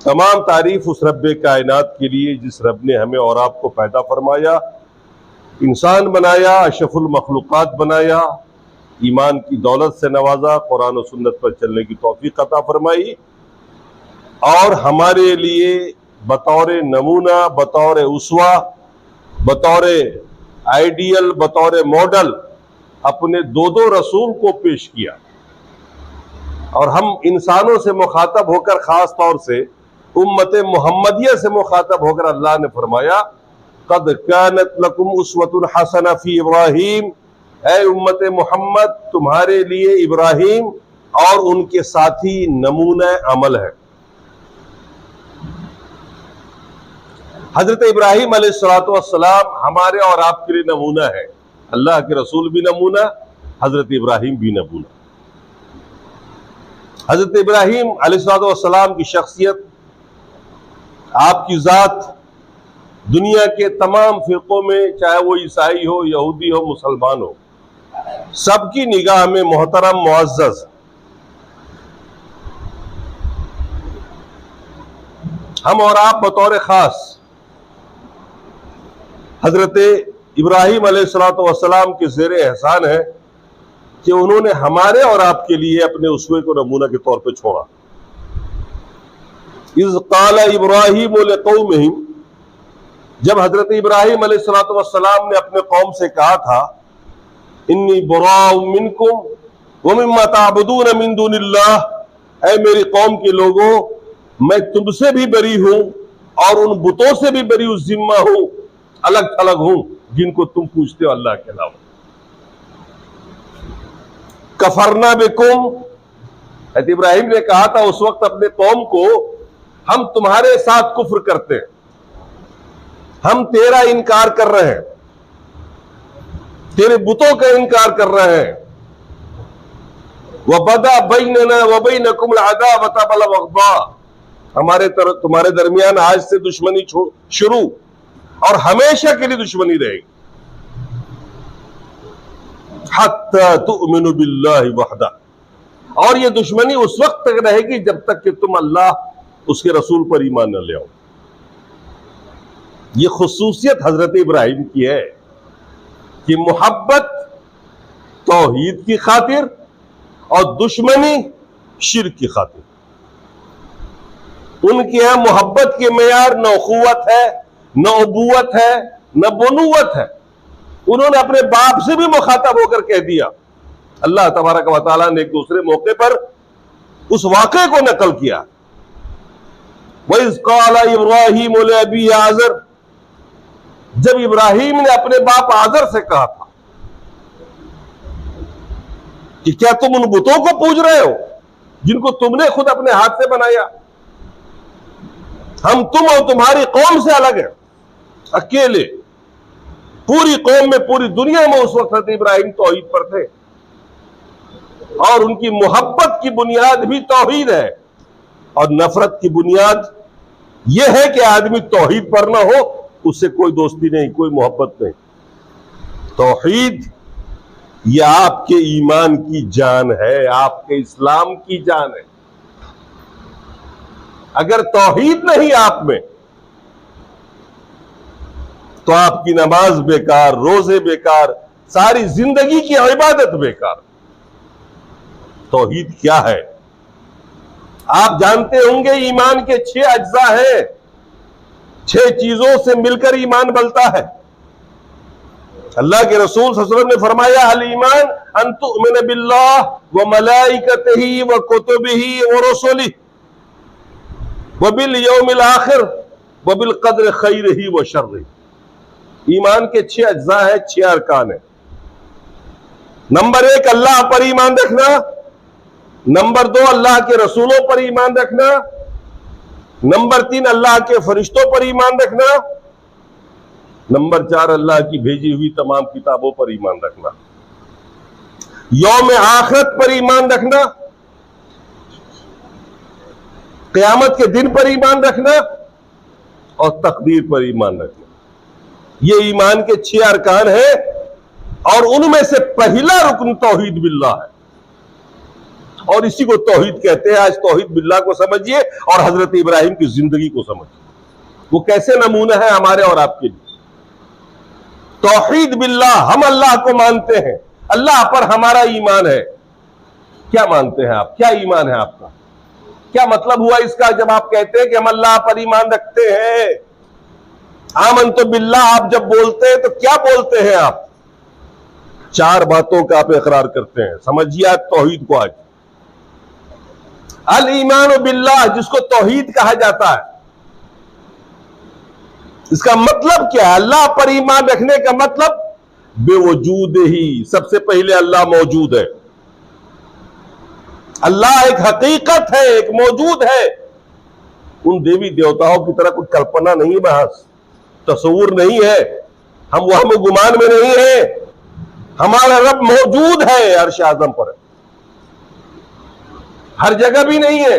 तमाम तारीफ उस रब्बे कायनात के लिए जिस रब ने हमें और आपको पैदा फरमाया, इंसान बनाया, अशरफुल मखलूक़ात बनाया, ईमान की दौलत से नवाजा, कुरान और सुन्नत पर चलने की तौफीक अता फरमाई और हमारे लिए बतौर नमूना, बतौर उसवा, बतौर आइडियल, बतौर मॉडल अपने दो रसूल को पेश किया। और हम इंसानों से मुखातब होकर, खास तौर से उम्मत मुहम्मदिया से मुखातब होकर अल्लाह ने फरमाया, क़द कानत लकुम उस्वतुन हसना फी इब्राहीम, ऐ उम्मत मोहम्मद तुम्हारे लिए इब्राहीम और उनके साथी नमूना अमल है। हजरत इब्राहीम अलैहिस्सलाम हमारे और आपके लिए नमूना है। अल्लाह के रसूल भी नमूना, हजरत इब्राहीम भी नमूना। हजरत इब्राहीम अलैहिस्सलाम की शख्सियत, आपकी जात दुनिया के तमाम फिरकों में, चाहे वो ईसाई हो, यहूदी हो, मुसलमान हो, सबकी निगाह में मोहतरम, मुअज़्ज़ज़। हम और आप बतौर खास हजरत इब्राहीम अलैहिस्सलाम के ज़ेरे एहसान है कि उन्होंने हमारे और आपके लिए अपने उसवे को नमूना के तौर पे छोड़ा। इज़ क़ाल इब्राहीम लिक़ौमिही, जब हजरत इब्राहीम अलैहिस्सलाम ने अपने कौम से कहा था, इन्नी बराउ मिनकुम व मिम्मा ताबुदून मिन दुनिल्लाह, ऐ मेरी कौम के लोगों, मैं तुमसे भी बरी हूं और उन बुतों से भी बरी उस जिम्मा हूं, अलग थलग हूं जिनको तुम पूछते हो अल्लाह के अलावा। कफरना बिकुम, हज़रत इब्राहीम ने कहा था उस वक्त अपने कौम को, हम तुम्हारे साथ कुफ्र करते हैं, हम तेरा इनकार कर रहे हैं, तेरे बुतों का इनकार कर रहे हैं। वबदा बैनना व बैनकुम अदावत वल बग़दा, हमारे तुम्हारे दरमियान आज से दुश्मनी शुरू और हमेशा के लिए दुश्मनी रहेगी। हत्ता तुअमिनु बिल्लाहि वहदा, और ये दुश्मनी उस वक्त तक रहेगी जब तक कि तुम अल्लाह उसके रसूल पर ईमान न ले आओ। ये खुसूसियत हजरत इब्राहीम की है कि मोहब्बत तौहीद की खातिर और दुश्मनी शिर्क की खातिर। उनके यहां मोहब्बत के मेयार न उखुवत है, न उबुवत है, न बुनुवत है। उन्होंने अपने बाप से भी मुखातब होकर कह दिया। अल्लाह तबारक व तआला ने एक दूसरे मौके पर उस वाक़े को नकल किया, वइज़ क़ाल इब्राहीम लिअबी आज़र, जब इब्राहीम ने अपने बाप आज़र से कहा था कि क्या तुम उन बुतों को पूज रहे हो जिनको तुमने खुद अपने हाथ से बनाया? हम तुम और तुम्हारी कौम से अलग हैं, अकेले। पूरी कौम में, पूरी दुनिया में उस वक्त इब्राहीम तौहीद पर थे और उनकी मोहब्बत की बुनियाद भी तौहीद है और नफरत की बुनियाद यह है कि आदमी तौहीद पर ना हो, उससे कोई दोस्ती नहीं, कोई मोहब्बत नहीं। तौहीद यह आपके ईमान की जान है, आपके इस्लाम की जान है। अगर तौहीद नहीं आप में तो आपकी नमाज बेकार, रोजे बेकार, सारी जिंदगी की इबादत बेकार। तौहीद क्या है? आप जानते होंगे ईमान के 6 अज्जा हैं, 6 चीजों से मिलकर ईमान बनता है। अल्लाह के रसूल सल्लल्लाहु अलैहि वसल्लम ने फरमाया, अल ईमान अन तुअमिन बिल्लाह व मलाइकतिही व कुतुबिही व रुसुलिही व बिल यौमिल आखिर व बिल क़द्र खैरिही व शर्रिही। ईमान के 6 अज्जा है, 6 अरकान है। नंबर 1 अल्लाह पर ईमान रखना, नंबर 2 अल्लाह के रसूलों पर ईमान रखना, नंबर 3 अल्लाह के फरिश्तों पर ईमान रखना, नंबर 4 अल्लाह की भेजी हुई तमाम किताबों पर ईमान रखना, यौम आखिरत पर ईमान रखना, क़यामत के दिन पर ईमान रखना और तकदीर पर ईमान रखना। ये ईमान के 6 अरकान हैं और उनमें से पहला रुकन तौहीद बिल्लाह है। और इसी को तौहीद कहते हैं। आज तौहीद बिल्लाह को समझिए और हजरत इब्राहिम की जिंदगी को समझिए, वो कैसे नमूना है हमारे और आपके लिए। तौहीद बिल्लाह, हम अल्लाह को मानते हैं, अल्लाह पर हमारा ईमान है। क्या मानते हैं आप? क्या ईमान है आपका? क्या मतलब हुआ इसका जब आप कहते हैं कि हम अल्लाह पर ईमान रखते हैं? आमनतु बिल्लाह आप जब बोलते हैं तो क्या बोलते हैं आप? चार बातों का आप इकरार करते हैं। समझिए आज तौहीद को। आज अल ईमान बिल्लाह, जिसको तौहीद कहा जाता है, इसका मतलब क्या है? अल्लाह पर ईमान रखने का मतलब बेवजूद ही, सबसे पहले अल्लाह मौजूद है। अल्लाह एक हकीकत है, एक मौजूद है। उन देवी देवताओं की तरह कोई कल्पना नहीं, महज तस्वुर नहीं है, हम वहम गुमान में नहीं है। हमारा रब मौजूद है, अर्श आज़म पर है, हर जगह भी नहीं है,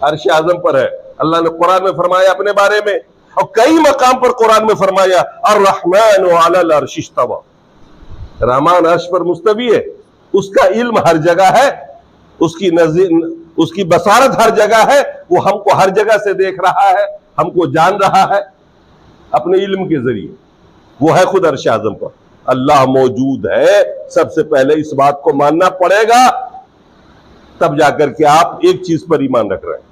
अर्श आज़म पर है। अल्लाह ने कुरान में फरमाया अपने बारे में, और कई मकाम पर कुरान में फरमाया अर्रहमान अलल अर्श इस्तवा, रहमान अर्श पर मुस्तवी है। उसका इल्म हर जगह है, उसकी नज़र, उसकी बसारत हर जगह है। वो हमको हर जगह से देख रहा है, हमको जान रहा है अपने इल्म के जरिए। वो है खुद अर्श आज़म पर। अल्लाह मौजूद है, सबसे पहले इस बात को मानना पड़ेगा, तब जाकर के आप एक चीज पर ईमान रख रहे हैं।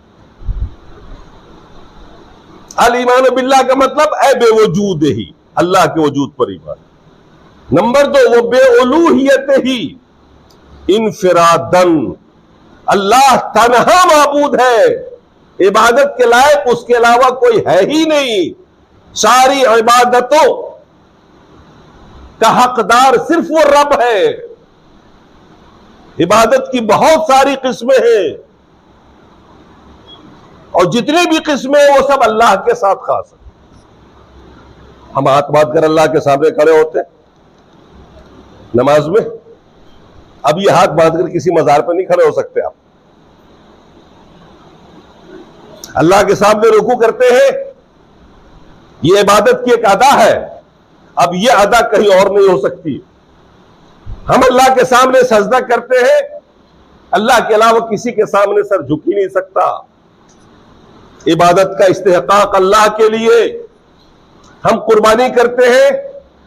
अल ईमान बिल्लाह का मतलब है बेवजूद ही, अल्लाह के वजूद पर ईमान। नंबर 2, वो बेउलूहियत ही इनफिरादन, अल्लाह तन्हा माबूद है, इबादत के लायक उसके अलावा कोई है ही नहीं। सारी इबादतों का हकदार सिर्फ वो रब है। इबादत की बहुत सारी किस्में हैं, और जितनी भी किस्में हैं वो सब अल्लाह के साथ खास है। हम हाथ बांध कर अल्लाह के सामने खड़े होते हैं नमाज में। अब ये हाथ बांधकर किसी मजार पर नहीं खड़े हो सकते आप। अल्लाह के सामने रुकू करते हैं, ये इबादत की एक अदा है। अब ये अदा कहीं और नहीं हो सकती। हम अल्लाह के सामने सजदा करते हैं, अल्लाह के अलावा किसी के सामने सर झुक ही नहीं सकता। इबादत का इस्तेहकाक अल्लाह के लिए। हम कुर्बानी करते हैं,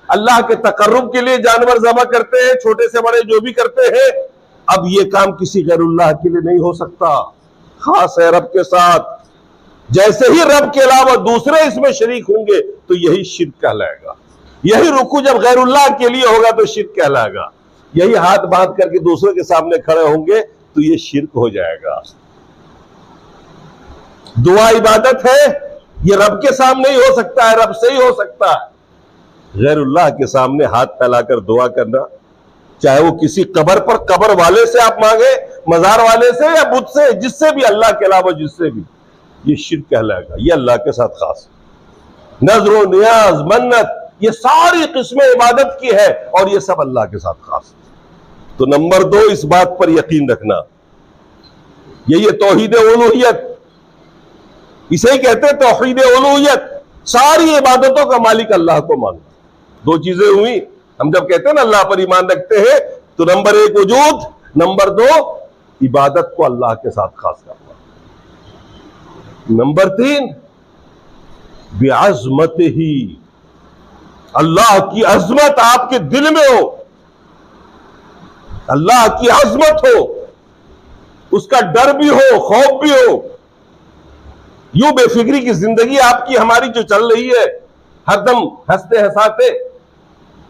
अल्लाह के तकर्रुब के लिए जानवर ज़बह करते हैं, छोटे से बड़े जो भी करते हैं। अब ये काम किसी गैरुल्लाह के लिए नहीं हो सकता, खास है रब के साथ। जैसे ही रब के अलावा दूसरे इसमें शरीक होंगे तो यही शिर्क कहलाएगा। यही रुकू जब गैरुल्लाह के लिए होगा तो शिर्क कहलाएगा। यही हाथ बांध करके दूसरों के सामने खड़े होंगे तो ये शिर्क हो जाएगा। दुआ इबादत है, ये रब के सामने ही हो सकता है, रब से ही हो सकता है। गैरुल्लाह के सामने हाथ फैलाकर दुआ करना, चाहे वो किसी कब्र पर, कब्र वाले से आप मांगे, मजार वाले से या बुत से, जिससे भी, अल्लाह के अलावा जिससे भी, ये शिर्क कहलाएगा। ये अल्लाह के साथ खास। नजर, नियाज, मन्नत, ये सारी किस्में इबादत की है और ये सब अल्लाह के साथ खास। तो नंबर 2, इस बात पर यकीन रखना, यही है तौहीद उलूहियत। इसे ही कहते हैं तौहीद उलूहियत। सारी इबादतों का मालिक अल्लाह को मानना। 2 चीजें हुई। हम जब कहते हैं ना अल्लाह पर ईमान रखते हैं, तो नंबर 1 वजूद, नंबर 2 इबादत को अल्लाह के साथ खास करना, नंबर 3 बेअज़मत ही, अल्लाह की अजमत आपके दिल में हो, अल्लाह की अजमत हो, उसका डर भी हो, खौफ भी हो। यूं बेफिक्री की जिंदगी आपकी हमारी जो चल रही है, हरदम हंसते हंसाते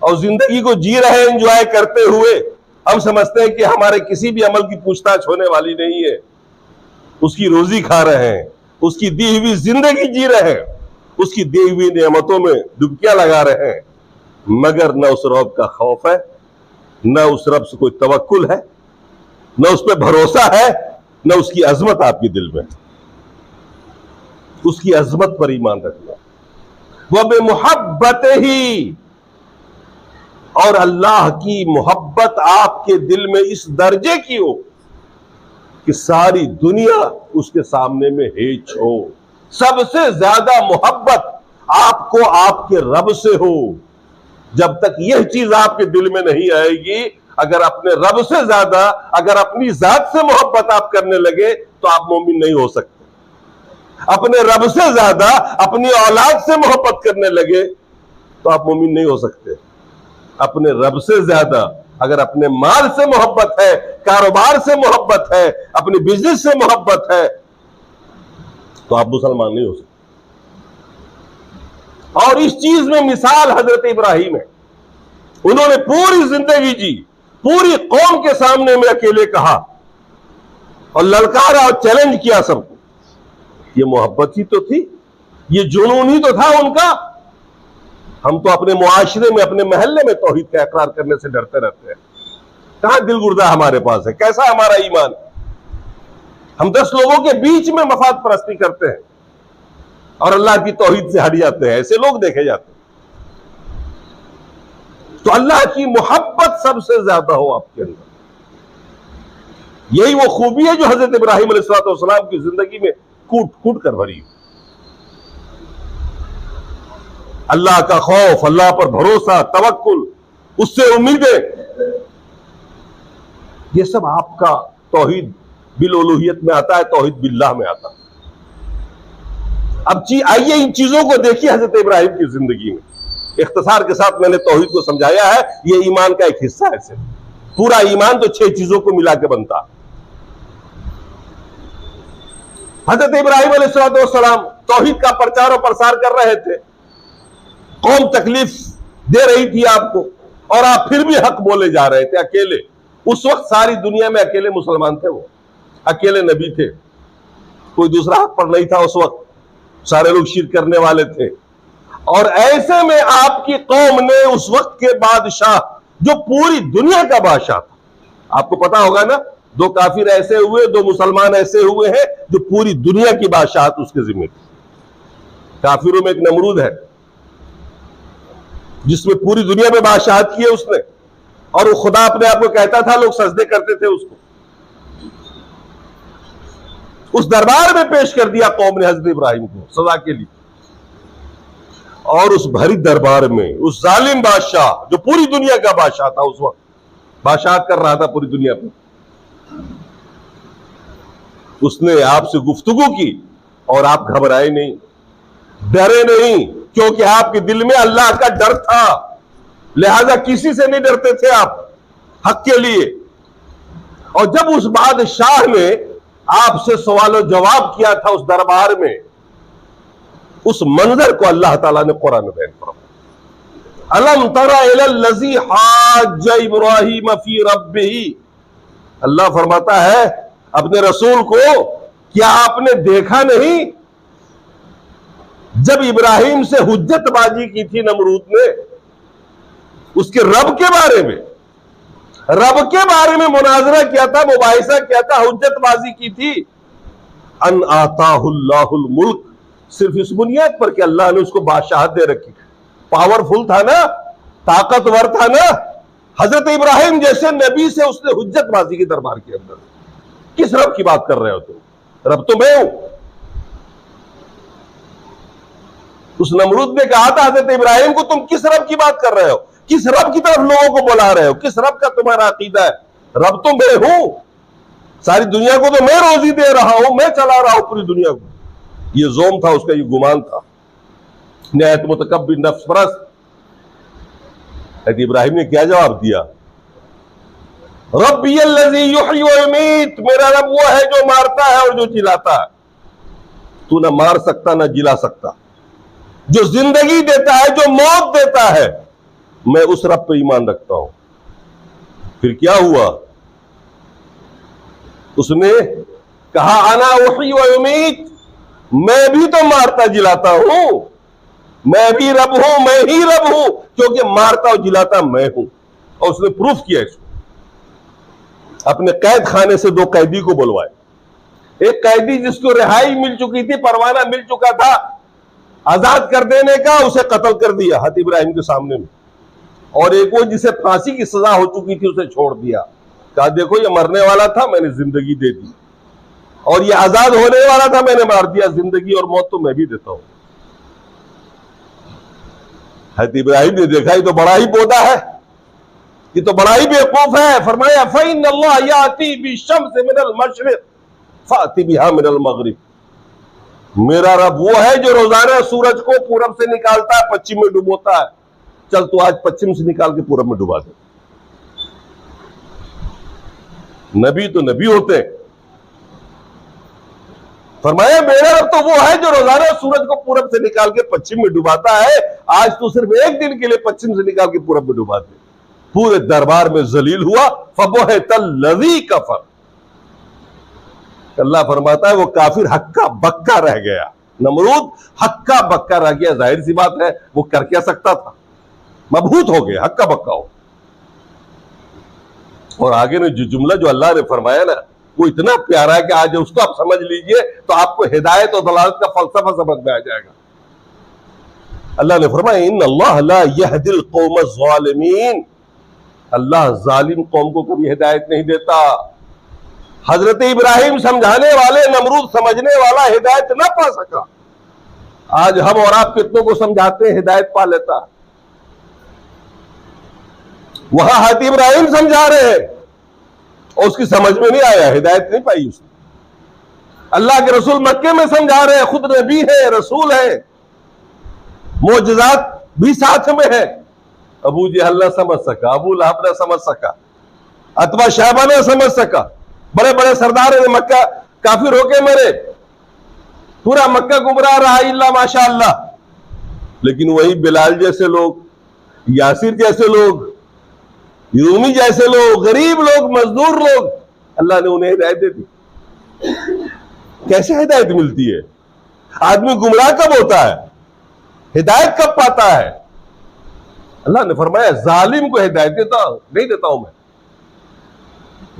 और जिंदगी को जी रहे, एंजॉय करते हुए, हम समझते हैं कि हमारे किसी भी अमल की पूछताछ होने वाली नहीं है। उसकी रोजी खा रहे हैं, उसकी दी हुई जिंदगी जी रहे हैं, उसकी दी हुई नेमतों में डुबकियां लगा रहे हैं, मगर न उस रब का खौफ है, न उस रब से कोई तवक्कुल है, न उस पर भरोसा है, न उसकी अजमत आपके दिल में। उसकी अजमत पर ईमान रखना, वह बेमुहब्बत ही, और अल्लाह की मोहब्बत आपके दिल में इस दर्जे की हो कि सारी दुनिया उसके सामने में हेच हो। सबसे ज्यादा मोहब्बत आपको आपके रब से हो। जब तक यह चीज आपके दिल में नहीं आएगी, अगर अपने रब से ज्यादा अगर अपनी जात से मोहब्बत आप करने लगे तो आप मोमिन नहीं हो सकते। अपने रब से ज्यादा अपनी औलाद से मोहब्बत करने लगे तो आप मोमिन नहीं हो सकते। अपने रब से ज्यादा अगर अपने माल से मोहब्बत है, कारोबार से मोहब्बत है, अपने बिजनेस से मोहब्बत है, तो आप मुसलमान नहीं हो सकते। और इस चीज में मिसाल हजरत इब्राहिम है। उन्होंने पूरी जिंदगी जी, पूरी कौम के सामने में अकेले कहा और ललकारा और चैलेंज किया सबको। ये मोहब्बत ही तो थी, ये जुनून ही तो था उनका। हम तो अपने मुआशरे में, अपने महल्ले में तौहीद का इकरार करने से डरते रहते हैं। कहां दिल गुर्दा हमारे पास है? कैसा हमारा ईमान? हम 10 लोगों के बीच में मफाद परस्ती करते हैं और अल्लाह की तौहीद से हट जाते हैं। ऐसे लोग देखे जाते हैं। तो अल्लाह की मोहब्बत सबसे ज्यादा हो आपके अंदर। यही वो खूबी है जो हजरत इब्राहिम अलैहिस्सलाम की जिंदगी में कूट कूट कर भरी। अल्लाह का खौफ, अल्लाह पर भरोसा, तवक्कुल, उससे उम्मीदें, ये सब आपका तौहीद बिल उलूहियत में आता है, तौहीद बिल्लाह में आता है। अब आइए इन चीजों को देखिए हजरत इब्राहिम की जिंदगी में। इख्तिसार के साथ मैंने तौहीद को समझाया है, ये ईमान का एक हिस्सा है सिर्फ। पूरा ईमान तो 6 चीजों को मिला के बनता है। हजरत इब्राहिम अलैहिस्सलाम तौहीद का प्रचार और प्रसार कर रहे थे। कौम तकलीफ दे रही थी आपको और आप फिर भी हक बोले जा रहे थे अकेले। उस वक्त सारी दुनिया में अकेले मुसलमान थे, वो अकेले नबी थे, कोई दूसरा हक पर नहीं था। उस वक्त सारे लोग शिरक करने वाले थे। और ऐसे में आपकी कौम ने उस वक्त के बादशाह, जो पूरी दुनिया का बादशाह था, आपको पता होगा ना, 2 काफिर ऐसे हुए, 2 मुसलमान ऐसे हुए हैं जो पूरी दुनिया की बादशाहत उसके जिम्मे थी। काफिरों में एक नमरूद है जिसमें पूरी दुनिया में बादशाहत की है उसने, और वो खुदा अपने आप को कहता था, लोग सजदे करते थे उसको। उस दरबार में पेश कर दिया कौम ने हजरत इब्राहिम को सजा के लिए। और उस भरी दरबार में उस जालिम बादशाह, जो पूरी दुनिया का बादशाह था, उस वक्त बादशाहत कर रहा था पूरी दुनिया पे, उसने आपसे गुफ्तगू की और आप घबराए नहीं, डरे नहीं, क्योंकि आपके दिल में अल्लाह का डर था। लिहाजा किसी से नहीं डरते थे आप हक के लिए। और जब उस बादशाह ने आपसे सवाल जवाब किया था उस दरबार में, उस मंजर को अल्लाह ताला ने कुरान में बयान फरमाया। अलम तरा इलल्लज़ी हाज्ज इब्राहीम फी रब्बिही, अल्लाह फरमाता है अपने रसूल को, क्या आपने देखा नहीं जब इब्राहिम से हुज्जतबाजी की थी नमरूद ने उसके रब के बारे में, रब के बारे में मुनाजरा किया था, मुबाहिसा किया था, हुज्जतबाजी की थी। अन आताहुल्लाहुल मुल्क, सिर्फ इस बुनियाद पर कि अल्लाह ने उसको बादशाहत दे रखी, पावरफुल था ना, ताकतवर था ना। हजरत इब्राहिम जैसे नबी से उसने हुज्जतबाजी की दरबार के अंदर। किस रब की बात कर रहे हो तुम? रब तो मैं हूं। उस नमरूद ने कहा था हजरत इब्राहिम को, तुम किस रब की बात कर रहे हो? किस रब की तरफ लोगों को बुला रहे हो? किस रब का तुम्हारा अकीदा है? रब तो मैं हूं, सारी दुनिया को तो मैं रोजी दे रहा हूं, मैं चला रहा हूं पूरी दुनिया को। ये जोम था उसका, ये गुमान था, निहायत मुतकब्बिर नफ्स परस्त। इब्राहिम ने क्या जवाब दिया? रब्बियल्लज़ी युहयी व युमीत, मेरा रब वो है जो मारता है और जो जिलाता है। तू ना मार सकता ना जिला सकता, जो जिंदगी देता है, जो मौत देता है, मैं उस रब पे ईमान रखता हूं। फिर क्या हुआ? उसने कहा अना उहयी व युमीत, मैं भी तो मारता जिलाता हूं, मैं भी रब हूं, मैं ही रब हूं, क्योंकि मारता और जिलाता मैं हूं। और उसने प्रूफ किया इसको। अपने कैद खाने से 2 कैदी को बुलवाए। एक कैदी जिसको रिहाई मिल चुकी थी, परवाना मिल चुका था आजाद कर देने का, उसे कत्ल कर दिया हजरत इब्राहिम के सामने में। और एक वो जिसे फांसी की सजा हो चुकी थी, उसे छोड़ दिया। कहा देखो ये मरने वाला था, मैंने जिंदगी दे दी, और ये आजाद होने वाला था, मैंने मार दिया। जिंदगी और मौत तो मैं भी देता हूं। हजरत इब्राहिम ने देखा ये तो बड़ा ही पौधा है, ये तो बड़ा ही बेवकूफ है। फरमाया फ़इन अल्लाह याती बिशम्स मिनल मशरिक़ फाती बिहा मिनल मगरिब, मेरा रब वो है जो रोजाना सूरज को पूरब से निकालता है, पश्चिम में डुबोता है। चल तू आज पश्चिम से निकाल के पूरब में डुबा दे। नबी तो नबी होते हैं। फरमाया मेरा रब तो वो है जो रोजाना सूरज को पूरब से निकाल के पश्चिम में डुबाता है, आज तू सिर्फ एक दिन के लिए पश्चिम से निकाल के पूरब में डुबा दे। पूरे दरबार में जलील हुआ। फबुहितल लज़ी कफर, अल्लाह फरमाता है वो काफिर हक्का बक्का रह गया। नमरूद हक्का बक्का रह गया। जाहिर सी बात है वो कर क्या सकता था, मबहूत हो गया, हक्का बक्का हो। और आगे ने जो जुमला जो अल्लाह ने फरमाया ना, वो इतना प्यारा है कि आज उसको आप समझ लीजिए तो आपको हिदायत और दलालत का फलसफा समझ में आ जाएगा। अल्लाह ने फरमाया इन्नल्लाह ला यहदिल कौम ज़ालिमीन, अल्लाह जालिम कौम को कभी हिदायत नहीं देता। हजरत इब्राहिम समझाने वाले, नमरूद समझने वाला हिदायत ना पा सका। आज हम और आप कितनों को समझाते हैं, हिदायत पा लेता। वहां हजरत इब्राहिम समझा रहे हैं और उसकी समझ में नहीं आया, हिदायत नहीं पाई उसने। अल्लाह के रसूल मक्के में समझा रहे हैं, खुद नबी है, रसूल है, मोजज़ात भी साथ में है। अबू जहल ना समझ सका, अबू लहब ना समझ सका, अतबा शहबा ना समझ सका। बड़े बड़े सरदार ने मक्का काफिर होके मरे, पूरा मक्का गुमराह रहा इल्ला माशाअल्लाह। लेकिन वही बिलाल जैसे लोग, यासिर जैसे लोग, यूमी जैसे लोग, गरीब लोग, मजदूर लोग, अल्लाह ने उन्हें हिदायत दे दी। कैसे हिदायत मिलती है? आदमी गुमराह कब होता है, हिदायत कब पाता है? अल्लाह ने फरमाया जालिम को हिदायत नहीं देता हूं मैं,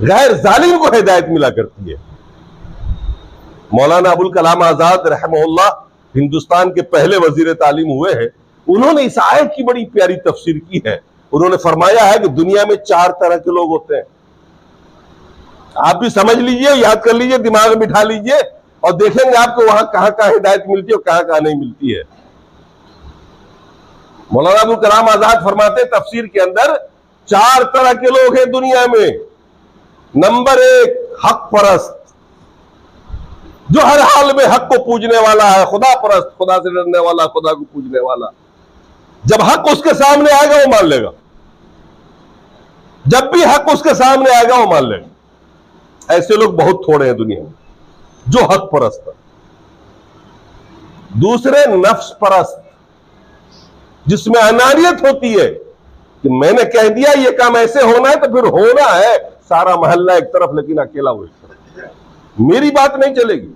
गैर जालिम को हिदायत मिला करती है। मौलाना अबुल कलाम आजाद रहमहुल्लाह हिंदुस्तान के पहले वजीर तालीम हुए हैं। उन्होंने इस आयत की बड़ी प्यारी तफसीर की है। उन्होंने फरमाया है कि दुनिया में 4 तरह के लोग होते हैं। आप भी समझ लीजिए, याद कर लीजिए, दिमाग में बिठा लीजिए और देखेंगे आपको वहां कहां कहां हिदायत मिलती है और कहां कहां नहीं मिलती है। मौलाना अबुल कलाम आजाद फरमाते तफसीर के अंदर 4 तरह के लोग हैं दुनिया में। नंबर 1 हक परस्त, जो हर हाल में हक को पूजने वाला है, खुदा परस्त, खुदा से डरने वाला, खुदा को पूजने वाला। जब हक उसके सामने आएगा वो मान लेगा, जब भी हक उसके सामने आएगा वो मान लेगा। ऐसे लोग बहुत थोड़े हैं दुनिया में जो हक परस्त है। दूसरे नफ्स परस्त, जिसमें अनानियत होती है कि मैंने कह दिया ये काम ऐसे होना है तो फिर होना है, सारा मोहल्ला एक तरफ लेकिन अकेला वो एक तरफ, मेरी बात नहीं चलेगी,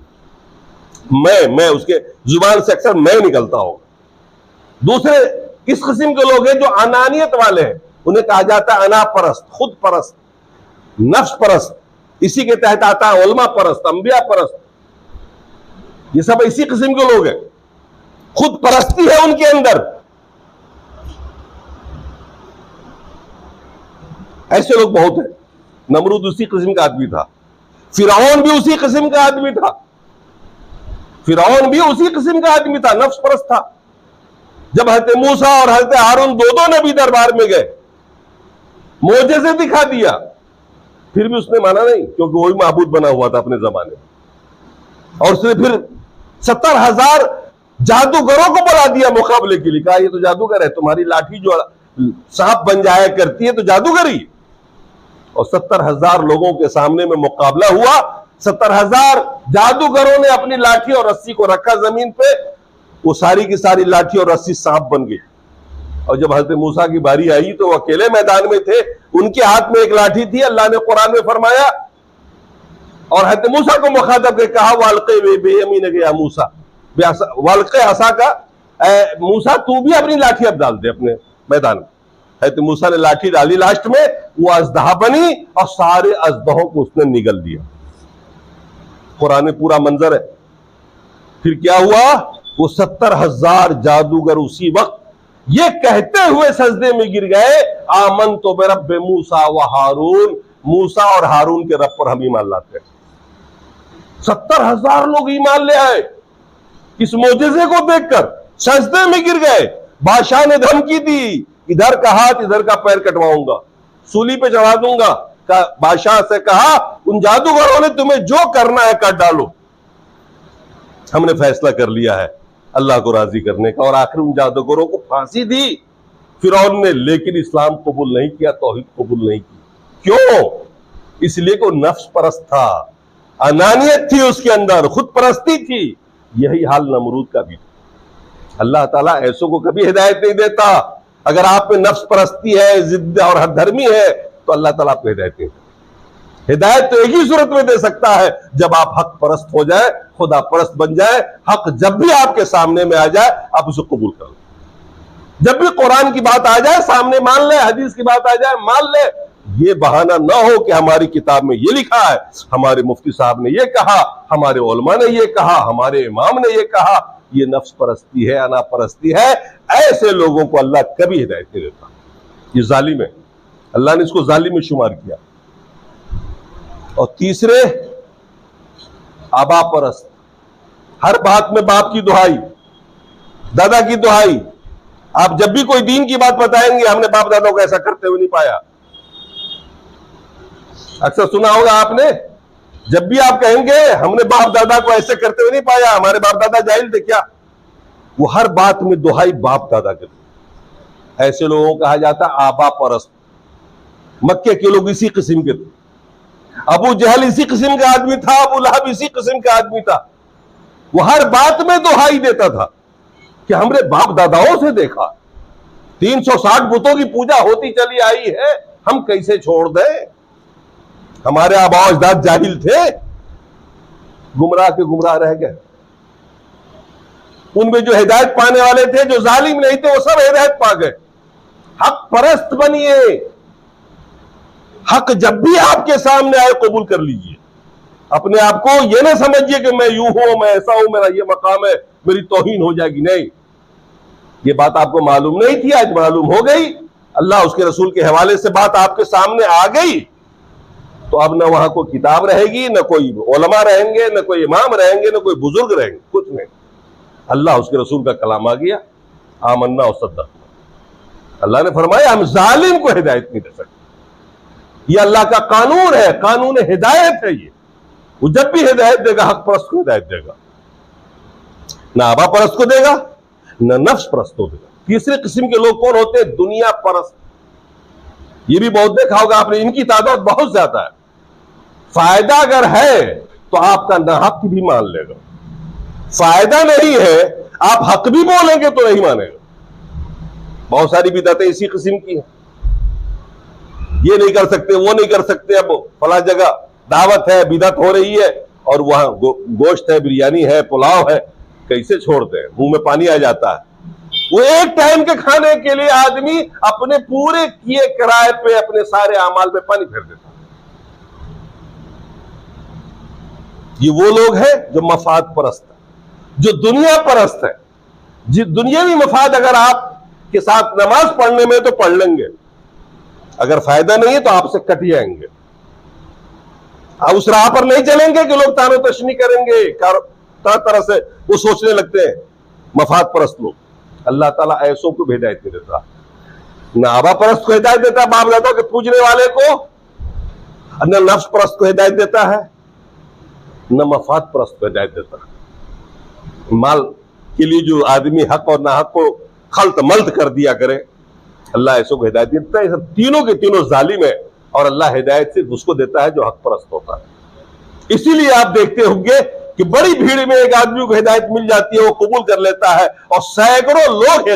मैं उसके जुबान से अक्सर मैं निकलता होगा। दूसरे किस किस्म के लोग हैं? जो अनानियत वाले हैं, उन्हें कहा जाता है अना परस्त, खुद परस्त, नफ्स परस्त। इसी के तहत आता है उलमा परस्त, अंबिया परस्त। ये सब इसी किस्म के लोग हैं, खुद परस्ती है उनके अंदर। ऐसे लोग बहुत हैं। नमरूद उसी किस्म का आदमी था, फिरौन भी उसी किस्म का आदमी था, फिरौन भी उसी किस्म का आदमी था, नफ्स परस्त था। जब हजरत मूसा और हजरत हारून दो नबी दरबार में गए, मोजेज़े दिखा दिया, फिर भी उसने माना नहीं, क्योंकि वही माबूद बना हुआ था अपने जमाने में। और उसने फिर 70,000 जादूगरों को बुला दिया मुकाबले के लिए। कहा ये तो जादूगर है, तुम्हारी लाठी जो सांप बन जाया करती है तो जादूगरी। और 70,000 लोगों के सामने में मुकाबला हुआ। 70,000 जादूगरों ने अपनी लाठी और रस्सी को रखा जमीन पे, वो सारी की सारी लाठी और रस्सी सांप बन गई। और जब हजरत मूसा की बारी आई तो वो अकेले मैदान में थे, उनके हाथ में एक लाठी थी। अल्लाह ने कुरान में फरमाया और हजरत मूसा को मुखातब के कहा वालक़े बेयमीन गया मूसा, वालक़े असा का, मूसा तू भी अपनी लाठी अब डाल दे अपने मैदान में। हजरत मूसा ने लाठी डाली, लास्ट में वो अजदहा बनी और सारे अजदहों को उसने निगल दिया। कुरान में पूरा मंजर है। फिर क्या हुआ? वो 70,000 जादूगर उसी वक्त ये कहते हुए सजदे में गिर गए, आमन तो बेरब्बे मूसा व हारून, मूसा और हारून के रब पर हम ईमान लाते हैं। 70,000 लोग ईमान ले आए इस मोजेज़े को देखकर, सजदे में गिर गए। बादशाह ने धमकी दी, इधर का हाथ इधर का पैर कटवाऊंगा। सूली पे चढ़ा दूंगा। बादशाह से कहा उन जादूगरों ने तुम्हें जो करना है कर डालो, हमने फैसला कर लिया है अल्लाह को राजी करने का। और आखिर उन जादूगरों को फांसी दी फिरौन ने, लेकिन इस्लाम कबूल नहीं किया, तौहीद कबूल नहीं की। क्यों? इसलिए कि नफ्स परस्त था, अनानियत थी उसके अंदर, खुद परस्ती थी। यही हाल नमरूद का भी था। अल्लाह ताला ऐसों को कभी हिदायत नहीं देता। अगर आप में नफ्स परस्ती है, जिद्द और हरधर्मी है, तो अल्लाह ताला आपको हिदायत नहीं देता। हिदायत तो एक ही सूरत में दे सकता है, जब आप हक परस्त हो जाए, खुदा परस्त बन जाए। हक जब भी आपके सामने में आ जाए आप उसे कबूल कर लो। जब भी कुरान की बात आ जाए सामने मान ले, हदीस की बात आ जाए मान ले। ये बहाना ना हो कि हमारी किताब में ये लिखा है, हमारे मुफ्ती साहब ने ये कहा, हमारे उलमा ने ये कहा, हमारे इमाम ने ये कहा। ये नफ्स परस्ती है, अना परस्ती है। ऐसे लोगों को अल्लाह कभी हिदायत नहीं देता। ये जालिम है, अल्लाह ने इसको जालिम में शुमार किया। और तीसरे, आबा परस्त, हर बात में बाप की दुहाई, दादा की दुहाई। आप जब भी कोई दीन की बात बताएंगे, हमने बाप दादा को ऐसा करते हुए नहीं पाया। अक्सर सुना होगा आपने, जब भी आप कहेंगे हमने बाप दादा को ऐसे करते हुए नहीं पाया, हमारे बाप दादा जाहिल थे क्या, वो हर बात में दुहाई बाप दादा के। ऐसे लोगों को कहा जाता आबा परस्त। मक्के के लोग इसी किस्म के थे। अबू जहल इसी किस्म का आदमी था, अबू लहब इसी किस्म का आदमी था। वो हर बात में दुहाई देता था कि हमने बाप दादाओं से देखा 360 बुतों की पूजा होती चली आई है, हम कैसे छोड़ दें। हमारे आबा अजदाद जाहिल थे, गुमराह के गुमराह रह गए। उनमें जो हिदायत पाने वाले थे, जो जालिम नहीं थे, वो सब हिदायत पा गए। हक परस्त बनिए। हक जब भी आपके सामने आए कबूल कर लीजिए। अपने आप को यह ना समझिए कि मैं यूं हूं, मैं ऐसा हूं, मेरा ये मकाम है, मेरी तौहीन हो जाएगी। नहीं, ये बात आपको मालूम नहीं थी, आज मालूम हो गई। अल्लाह उसके रसूल के हवाले से बात आपके सामने आ गई, तो अब न वहां कोई किताब रहेगी, न कोई उलमा रहेंगे, न कोई इमाम रहेंगे, न कोई बुजुर्ग रहेंगे, कुछ नहीं। अल्लाह उसके रसूल का कलाम आ गया, आमन्ना और सद्दक़ना। अल्लाह ने फरमाया हम जालिम को हिदायत नहीं दे सकते। ये अल्लाह का कानून है, कानून हिदायत है। ये वो जब भी हिदायत देगा हक परस्त को हिदायत देगा, ना आबा परस्त को देगा, ना नफ्स परस्त को देगा। तीसरे किस्म के लोग कौन होते हैं? दुनिया परस्त। ये भी बहुत देखा होगा आपने, इनकी तादाद बहुत ज्यादा है। फायदा अगर है तो आपका ना हक भी मान लेगा, फायदा नहीं है आप हक भी बोलेंगे तो नहीं मानेगा। बहुत सारी बिदअतें इसी किस्म की हैं। ये नहीं कर सकते, वो नहीं कर सकते। अब फला जगह दावत है, बिदअत हो रही है, और वहां गोश्त है, बिरयानी है, पुलाव है, कैसे छोड़ते हैं? मुंह में पानी आ जाता है। वो एक टाइम के खाने के लिए आदमी अपने पूरे किए किराए पे, अपने सारे अमाल पे पानी फेर देता है। ये वो लोग हैं जो मफाद परस्त है, जो दुनिया परस्त है। जिस दुनियावी मफाद अगर आपके साथ नमाज पढ़ने में तो पढ़ लेंगे, अगर फायदा नहीं है तो आपसे कट जाएंगे। आप उस राह पर नहीं चलेंगे कि लोग तानो तशनी करेंगे, तरह तरह से वो सोचने लगते हैं मफाद परस्त लोग। अल्लाह ताला ऐसों को हिदायत नहीं देता। न आबा परस्त को हिदायत देता, बाप दादा के पूजने वाले को, न नफ्स परस्त को हिदायत देता है, न मफाद परस्त को हिदायत देता है। माल के लिए जो आदमी हक और नाहक को खल्त मल्त कर दिया करे, अल्लाह ऐसों को हिदायत देता है। तीनों के तीनों जालिम है, और अल्लाह हिदायत सिर्फ उसको देता है जो हक परस्त होता है। इसीलिए आप देखते होंगे कि बड़ी भीड़ में एक आदमी को हिदायत मिल जाती है, वो कबूल कर लेता है, और सैकड़ों लोग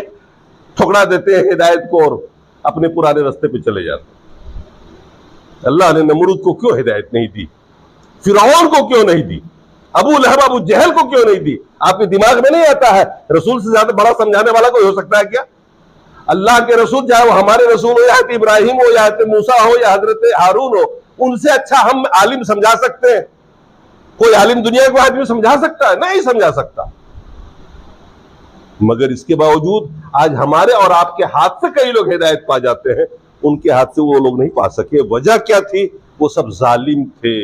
ठुकरा देते हैं हिदायत को और अपने पुराने रास्ते पे चले जाते हैं। अल्लाह ने नमरूद को क्यों हिदायत नहीं दी? फिरौन को क्यों नहीं दी? अबू लहब अबू जहल को क्यों नहीं दी? आपके दिमाग में नहीं आता है? रसूल से ज्यादा बड़ा समझाने वाला कोई हो सकता है क्या? अल्लाह के रसूल, चाहे वो हमारे रसूल हो, या हज़रत इब्राहिम हो, या हज़रत मूसा हो, या हज़रत हारून हो, उनसे अच्छा हम आलिम समझा सकते हैं? कोई आलिम दुनिया को आदमी समझा सकता है? नहीं समझा सकता। मगर इसके बावजूद आज हमारे और आपके हाथ से कई लोग हिदायत पा जाते हैं, उनके हाथ से वो लोग नहीं पा सके। वजह क्या थी? वो सब जालिम थे।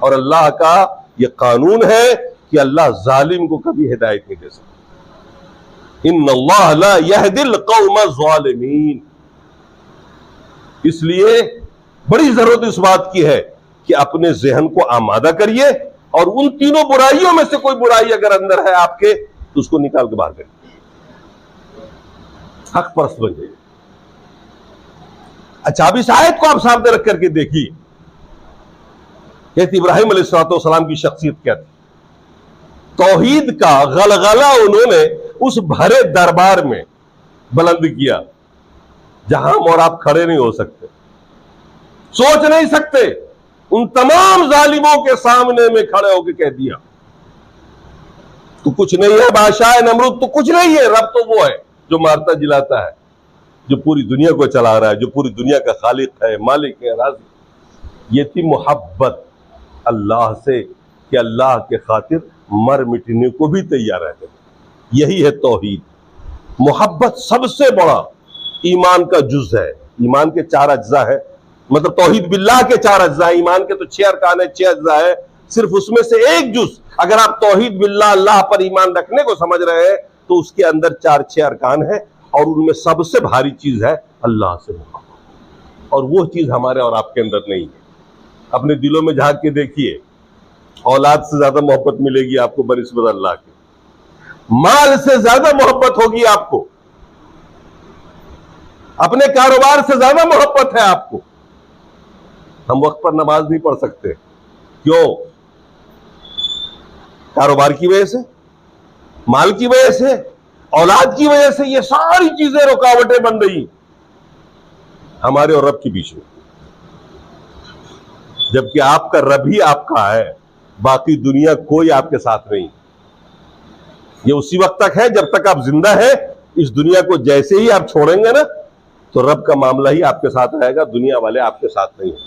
और अल्लाह का यह कानून है कि अल्लाह जालिम को कभी हिदायत नहीं दे सकता। इन्नल्लाह ला यहदिल कौम ज़ालिमीन। इसलिए बड़ी जरूरत इस बात की है कि अपने जहन को आमादा करिए और उन तीनों बुराइयों में से कोई बुराई अगर अंदर है आपके तो उसको निकाल के बाहर करिए, हक परस्त बन जाइए। अच्छा, अब इस आयत को आप सामने रख करके देखिए, कहती इब्राहिम अलैहिस्सलाम की शख्सियत क्या थी। तौहीद का गलगला उन्होंने उस भरे दरबार में बुलंद किया जहां हम और आप खड़े नहीं हो सकते, सोच नहीं सकते। उन तमाम जालिमों के सामने में खड़े होकर कह दिया तू कुछ नहीं है, बादशाह नमरूद तो कुछ नहीं है, रब तो वो है जो मारता जिलाता है, जो पूरी दुनिया को चला रहा है, जो पूरी दुनिया का खालिक है, मालिक है, राज़ी। ये थी मोहब्बत अल्लाह से कि अल्लाह के खातिर मर मिटने को भी तैयार रहते थे। यही है तौहीद। मोहब्बत सबसे बड़ा ईमान का जुज़ है। ईमान के 4 अज्जा है, मतलब तौहीद बिल्लाह के 4 अज्जा है। ईमान के तो 6 अरकान है, 6 अज्जा है। सिर्फ उसमें से एक जुज़ अगर आप तौहीद बिल्लाह अल्लाह पर ईमान रखने को समझ रहे हैं तो उसके अंदर 4-6 अरकान है और उनमें सबसे भारी चीज है अल्लाह से मोहब्बत। और वो चीज हमारे और आपके अंदर नहीं है। अपने दिलों में झांक के देखिए, औलाद से ज्यादा मोहब्बत मिलेगी आपको बनिस्बत अल्लाह के, माल से ज्यादा मोहब्बत होगी आपको, अपने कारोबार से ज्यादा मोहब्बत है आपको। हम वक्त पर नमाज नहीं पढ़ सकते, क्यों? कारोबार की वजह से, माल की वजह से, औलाद की वजह से। ये सारी चीजें रुकावटें बन रही हमारे और रब के बीच में, जबकि आपका रब ही आपका है, बाकी दुनिया कोई आपके साथ नहीं। ये उसी वक्त तक है जब तक आप जिंदा है। इस दुनिया को जैसे ही आप छोड़ेंगे ना तो रब का मामला ही आपके साथ रहेगा, दुनिया वाले आपके साथ नहीं है।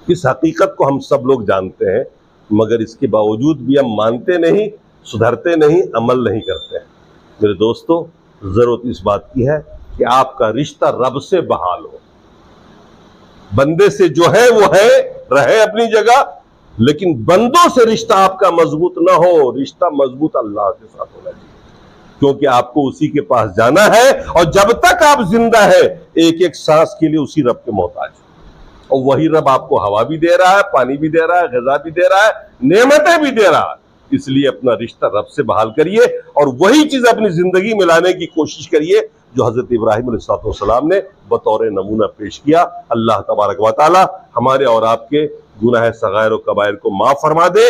इस हकीकत को हम सब लोग जानते हैं, मगर इसके बावजूद भी हम मानते नहीं, सुधरते नहीं, अमल नहीं करते हैं। मेरे दोस्तों, जरूरत इस बात की है कि आपका रिश्ता रब से बहाल हो। बंदे से जो है वो है, रहे अपनी जगह, लेकिन बंदों से रिश्ता आपका मजबूत ना हो। रिश्ता मजबूत अल्लाह के साथ होना चाहिए, क्योंकि आपको उसी के पास जाना है और जब तक आप जिंदा है एक एक सांस के लिए उसी रब के मोहताज है। और वही रब आपको हवा भी दे रहा है, पानी भी दे रहा है, ग़िज़ा भी दे रहा है, नेमतें भी दे रहा है। इसलिए अपना रिश्ता रब से बहाल करिए और वही चीज अपनी जिंदगी में लाने की कोशिश करिए जो हजरत इब्राहिम अलैहिस्सलाम ने बतौर नमूना पेश किया। अल्लाह तबारक व तआला हमारे और आपके गुनाह सगायर और कबायर को माफ फरमा दे।